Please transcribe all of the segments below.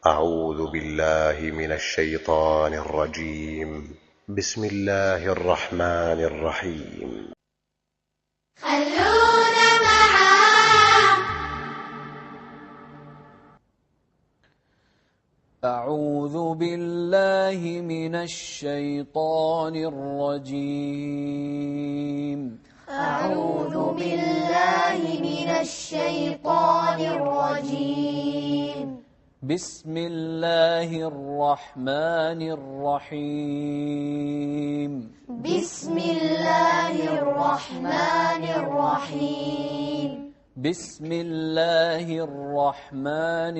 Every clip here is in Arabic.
أعوذ بالله من الشيطان الرجيم. بسم الله الرحمن الرحيم. خلونا معاه. أعوذ بالله من الشيطان الرجيم. أعوذ بالله من الشيطان الرجيم. بسم الله الرحمن الرحيم. بسم الله الرحمن الرحيم. بسم الله الرحمن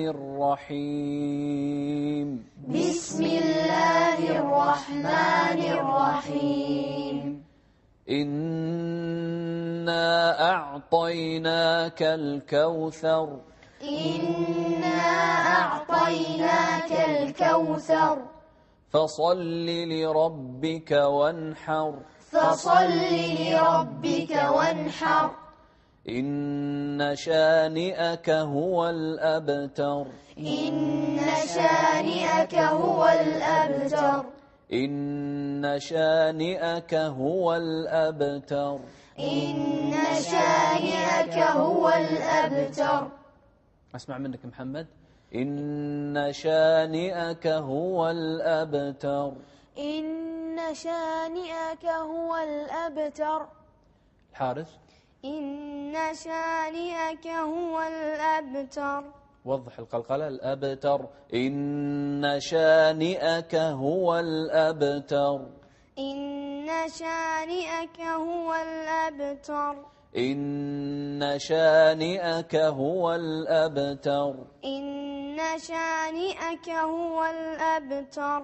الرحيم. بسم الله الرحمن الرحيم. إنا أعطيناك الكوثر. إنا أعطيناك الكوثر. فصل لربك وانحر. فصل لربك وانحر. إن شانئك هو الأبتر. إن شانئك هو الأبتر. إن شانئك هو الأبتر. إن شانئك هو الأبتر. أسمع منك محمد. إن شانئك هو الأبتر. إن شانئك هو الأبتر. الحارث. إن شانئك هو الأبتر. وضح القلقلة. الأبتر. إن شانئك هو الأبتر. إن شانئك هو الأبتر. إن شانئك هو الأبتر. إن شانئك هو الأبتر.